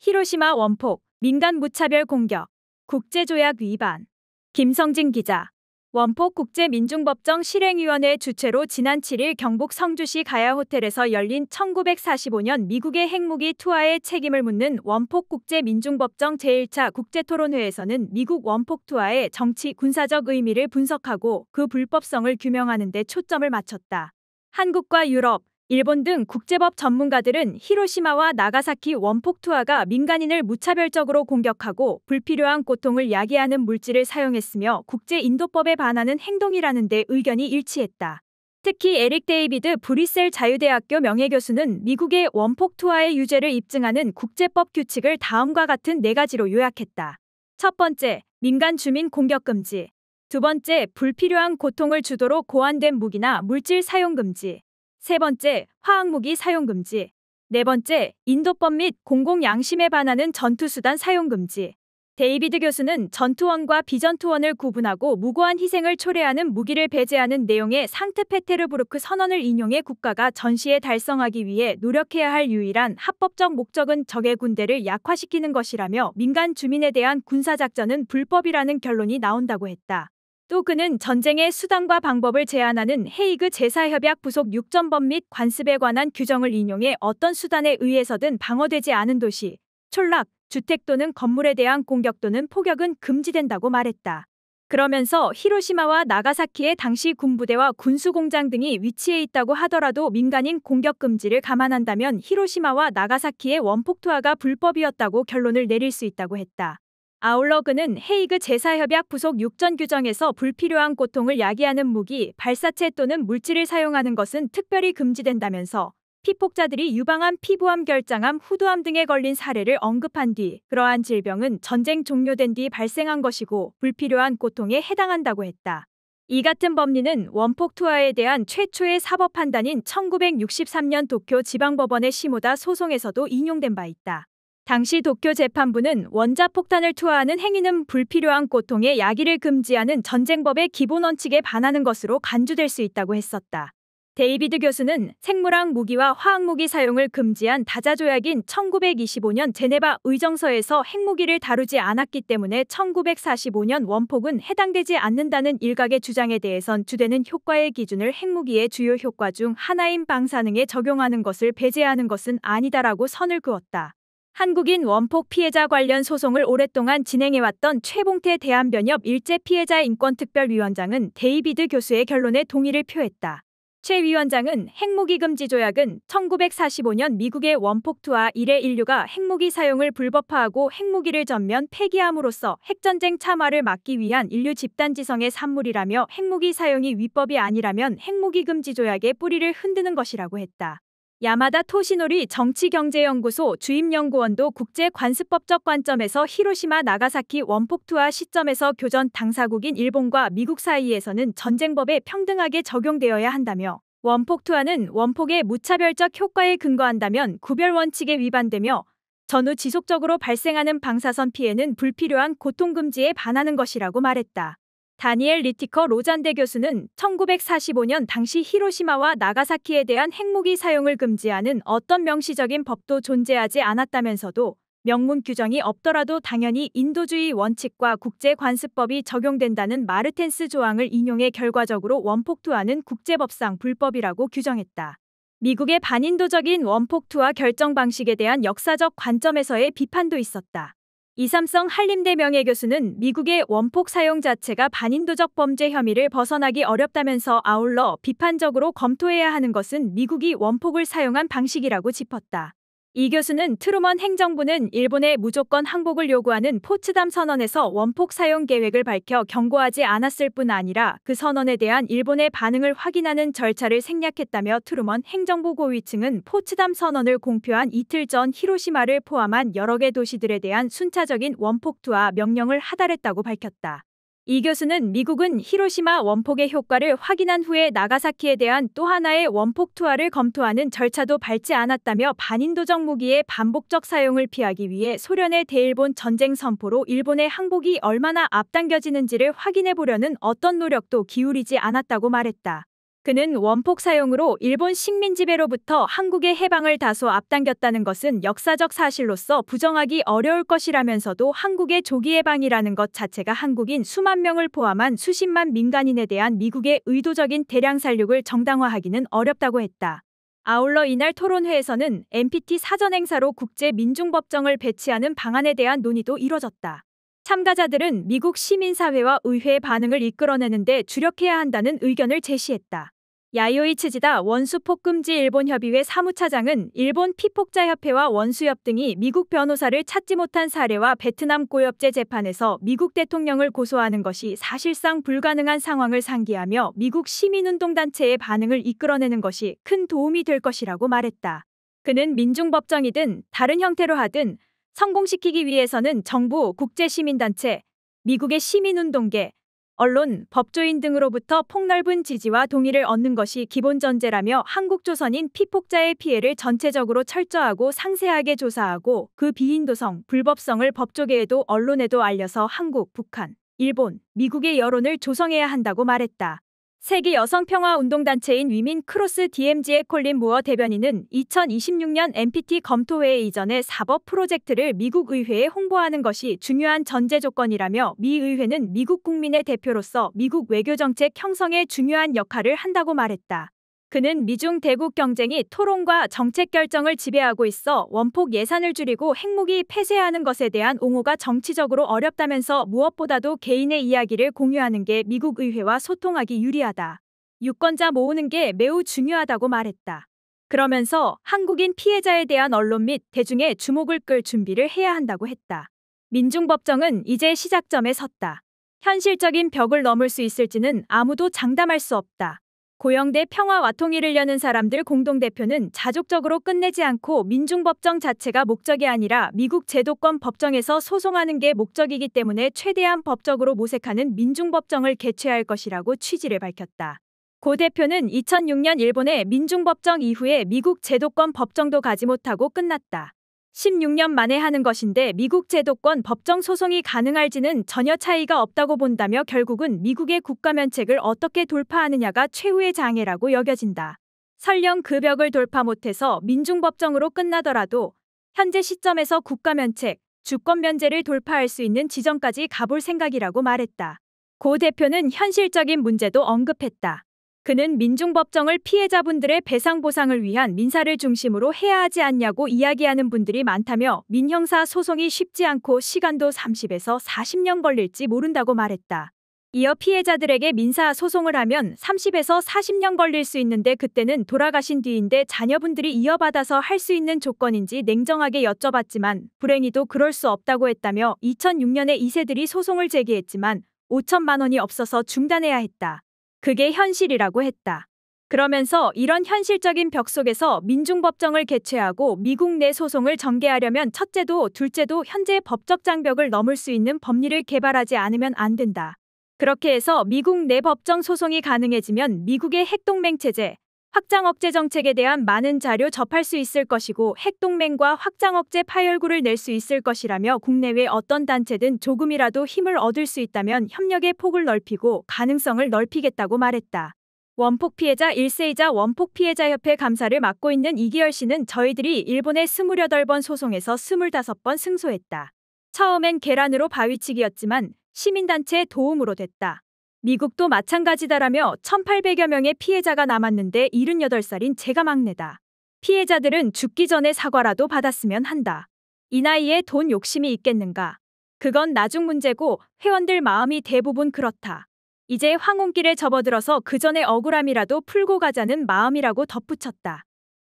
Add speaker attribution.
Speaker 1: 히로시마 원폭, 민간 무차별 공격, 국제조약 위반. 김성진 기자. 원폭 국제민중법정 실행위원회 주최로 지난 7일 경북 성주시 가야호텔에서 열린 1945년 미국의 핵무기 투하의 책임을 묻는 원폭 국제민중법정 제1차 국제토론회에서는 미국 원폭 투하의 정치, 군사적 의미를 분석하고 그 불법성을 규명하는 데 초점을 맞췄다. 한국과 유럽, 일본 등 국제법 전문가들은 히로시마와 나가사키 원폭 투하가 민간인을 무차별적으로 공격하고 불필요한 고통을 야기하는 물질을 사용했으며 국제인도법에 반하는 행동이라는 데 의견이 일치했다. 특히 에릭 데이비드 브리셀 자유대학교 명예교수는 미국의 원폭 투하의 유죄를 입증하는 국제법 규칙을 다음과 같은 4가지로 요약했다. 첫 번째, 민간 주민 공격 금지. 두 번째, 불필요한 고통을 주도록 고안된 무기나 물질 사용 금지. 세 번째, 화학무기 사용 금지. 네 번째, 인도법 및 공공양심에 반하는 전투수단 사용 금지. 데이비드 교수는 전투원과 비전투원을 구분하고 무고한 희생을 초래하는 무기를 배제하는 내용의 상트페테르부르크 선언을 인용해 국가가 전시에 달성하기 위해 노력해야 할 유일한 합법적 목적은 적의 군대를 약화시키는 것이라며 민간 주민에 대한 군사작전은 불법이라는 결론이 나온다고 했다. 또 그는 전쟁의 수단과 방법을 제한하는 헤이그 제4협약 부속 6전법 및 관습에 관한 규정을 인용해 어떤 수단에 의해서든 방어되지 않은 도시, 촌락, 주택 또는 건물에 대한 공격 또는 포격은 금지된다고 말했다. 그러면서 히로시마와 나가사키의 당시 군부대와 군수공장 등이 위치해 있다고 하더라도 민간인 공격 금지를 감안한다면 히로시마와 나가사키의 원폭 투하가 불법이었다고 결론을 내릴 수 있다고 했다. 아울러 그는 헤이그 제4협약 부속 6전 규정에서 불필요한 고통을 야기하는 무기, 발사체 또는 물질을 사용하는 것은 특별히 금지된다면서 피폭자들이 유방암, 피부암, 결장암, 후두암 등에 걸린 사례를 언급한 뒤 그러한 질병은 전쟁 종료된 뒤 발생한 것이고 불필요한 고통에 해당한다고 했다. 이 같은 법리는 원폭 투하에 대한 최초의 사법 판단인 1963년 도쿄 지방법원의 시모다 소송에서도 인용된 바 있다. 당시 도쿄 재판부는 원자폭탄을 투하하는 행위는 불필요한 고통의 야기를 금지하는 전쟁법의 기본 원칙에 반하는 것으로 간주될 수 있다고 했었다. 데이비드 교수는 생물학 무기와 화학무기 사용을 금지한 다자조약인 1925년 제네바 의정서에서 핵무기를 다루지 않았기 때문에 1945년 원폭은 해당되지 않는다는 일각의 주장에 대해선 주되는 효과의 기준을 핵무기의 주요 효과 중 하나인 방사능에 적용하는 것을 배제하는 것은 아니다라고 선을 그었다. 한국인 원폭 피해자 관련 소송을 오랫동안 진행해왔던 최봉태 대한변협 일제 피해자 인권특별위원장은 데이비드 교수의 결론에 동의를 표했다. 최 위원장은 핵무기 금지 조약은 1945년 미국의 원폭 투하 이래 인류가 핵무기 사용을 불법화하고 핵무기를 전면 폐기함으로써 핵전쟁 참화를 막기 위한 인류 집단지성의 산물이라며 핵무기 사용이 위법이 아니라면 핵무기 금지 조약의 뿌리를 흔드는 것이라고 했다. 야마다 토시노리 정치경제연구소 주임연구원도 국제관습법적 관점에서 히로시마 나가사키 원폭 투하 시점에서 교전 당사국인 일본과 미국 사이에서는 전쟁법에 평등하게 적용되어야 한다며 원폭 투하는 원폭의 무차별적 효과에 근거한다면 구별 원칙에 위반되며 전후 지속적으로 발생하는 방사선 피해는 불필요한 고통 금지에 반하는 것이라고 말했다. 다니엘 리티커 로잔대 교수는 1945년 당시 히로시마와 나가사키에 대한 핵무기 사용을 금지하는 어떤 명시적인 법도 존재하지 않았다면서도 명문 규정이 없더라도 당연히 인도주의 원칙과 국제관습법이 적용된다는 마르텐스 조항을 인용해 결과적으로 원폭 투하는 국제법상 불법이라고 규정했다. 미국의 반인도적인 원폭 투하 결정 방식에 대한 역사적 관점에서의 비판도 있었다. 이삼성 한림대 명예교수는 미국의 원폭 사용 자체가 반인도적 범죄 혐의를 벗어나기 어렵다면서 아울러 비판적으로 검토해야 하는 것은 미국이 원폭을 사용한 방식이라고 짚었다. 이 교수는 트루먼 행정부는 일본에 무조건 항복을 요구하는 포츠담 선언에서 원폭 사용 계획을 밝혀 경고하지 않았을 뿐 아니라 그 선언에 대한 일본의 반응을 확인하는 절차를 생략했다며 트루먼 행정부 고위층은 포츠담 선언을 공표한 이틀 전 히로시마를 포함한 여러 개 도시들에 대한 순차적인 원폭 투하 명령을 하달했다고 밝혔다. 이 교수는 미국은 히로시마 원폭의 효과를 확인한 후에 나가사키에 대한 또 하나의 원폭 투하를 검토하는 절차도 밟지 않았다며 반인도적 무기의 반복적 사용을 피하기 위해 소련의 대일본 전쟁 선포로 일본의 항복이 얼마나 앞당겨지는지를 확인해 보려는 어떤 노력도 기울이지 않았다고 말했다. 그는 원폭 사용으로 일본 식민 지배로부터 한국의 해방을 다소 앞당겼다는 것은 역사적 사실로서 부정하기 어려울 것이라면서도 한국의 조기 해방이라는 것 자체가 한국인 수만 명을 포함한 수십만 민간인에 대한 미국의 의도적인 대량 살육을 정당화하기는 어렵다고 했다. 아울러 이날 토론회에서는 NPT 사전 행사로 국제민중법정을 배치하는 방안에 대한 논의도 이뤄졌다. 참가자들은 미국 시민사회와 의회의 반응을 이끌어내는 데 주력해야 한다는 의견을 제시했다. 야요이 츠지다 원수폭금지 일본협의회 사무차장은 일본 피폭자협회와 원수협 등이 미국 변호사를 찾지 못한 사례와 베트남 고엽제 재판에서 미국 대통령을 고소하는 것이 사실상 불가능한 상황을 상기하며 미국 시민운동단체의 반응을 이끌어내는 것이 큰 도움이 될 것이라고 말했다. 그는 민중법정이든 다른 형태로 하든 성공시키기 위해서는 정부, 국제시민단체, 미국의 시민운동계, 언론, 법조인 등으로부터 폭넓은 지지와 동의를 얻는 것이 기본 전제라며 한국 조선인 피폭자의 피해를 전체적으로 철저하고 상세하게 조사하고 그 비인도성, 불법성을 법조계에도 언론에도 알려서 한국, 북한, 일본, 미국의 여론을 조성해야 한다고 말했다. 세계 여성평화운동단체인 위민 크로스 DMZ의 콜린 무어 대변인은 2026년 NPT 검토회의 이전에 사법 프로젝트를 미국 의회에 홍보하는 것이 중요한 전제 조건이라며 미 의회는 미국 국민의 대표로서 미국 외교정책 형성에 중요한 역할을 한다고 말했다. 그는 미중 대국 경쟁이 토론과 정책 결정을 지배하고 있어 원폭 예산을 줄이고 핵무기 폐쇄하는 것에 대한 옹호가 정치적으로 어렵다면서 무엇보다도 개인의 이야기를 공유하는 게 미국 의회와 소통하기 유리하다. 유권자 모으는 게 매우 중요하다고 말했다. 그러면서 한국인 피해자에 대한 언론 및 대중의 주목을 끌 준비를 해야 한다고 했다. 민중법정은 이제 시작점에 섰다. 현실적인 벽을 넘을 수 있을지는 아무도 장담할 수 없다. 고영대 평화와 통일을 여는 사람들 공동대표는 자족적으로 끝내지 않고 민중법정 자체가 목적이 아니라 미국 제도권 법정에서 소송하는 게 목적이기 때문에 최대한 법적으로 모색하는 민중법정을 개최할 것이라고 취지를 밝혔다. 고 대표는 2006년 일본의 민중법정 이후에 미국 제도권 법정도 가지 못하고 끝났다. 16년 만에 하는 것인데 미국 제도권 법정 소송이 가능할지는 전혀 차이가 없다고 본다며 결국은 미국의 국가면책을 어떻게 돌파하느냐가 최후의 장애라고 여겨진다. 설령 그 벽을 돌파 못해서 민중법정으로 끝나더라도 현재 시점에서 국가면책, 주권면제를 돌파할 수 있는 지점까지 가볼 생각이라고 말했다. 고 대표는 현실적인 문제도 언급했다. 그는 민중법정을 피해자분들의 배상보상을 위한 민사를 중심으로 해야 하지 않냐고 이야기하는 분들이 많다며 민형사 소송이 쉽지 않고 시간도 30에서 40년 걸릴지 모른다고 말했다. 이어 피해자들에게 민사 소송을 하면 30에서 40년 걸릴 수 있는데 그때는 돌아가신 뒤인데 자녀분들이 이어받아서 할 수 있는 조건인지 냉정하게 여쭤봤지만 불행히도 그럴 수 없다고 했다며 2006년에 2세들이 소송을 제기했지만 5천만 원이 없어서 중단해야 했다. 그게 현실이라고 했다. 그러면서 이런 현실적인 벽 속에서 민중법정을 개최하고 미국 내 소송을 전개하려면 첫째도 둘째도 현재 법적 장벽을 넘을 수 있는 법리를 개발하지 않으면 안 된다. 그렇게 해서 미국 내 법정 소송이 가능해지면 미국의 핵동맹체제, 확장억제 정책에 대한 많은 자료 접할 수 있을 것이고 핵동맹과 확장억제 파열구를 낼 수 있을 것이라며 국내외 어떤 단체든 조금이라도 힘을 얻을 수 있다면 협력의 폭을 넓히고 가능성을 넓히겠다고 말했다. 원폭 피해자 1세이자 원폭 피해자협회 감사를 맡고 있는 이기열 씨는 저희들이 일본의 28번 소송에서 25번 승소했다. 처음엔 계란으로 바위치기였지만 시민단체의 도움으로 됐다. 미국도 마찬가지다라며 1,800여 명의 피해자가 남았는데 78살인 제가 막내다. 피해자들은 죽기 전에 사과라도 받았으면 한다. 이 나이에 돈 욕심이 있겠는가. 그건 나중 문제고 회원들 마음이 대부분 그렇다. 이제 황혼길에 접어들어서 그 전에 억울함이라도 풀고 가자는 마음이라고 덧붙였다.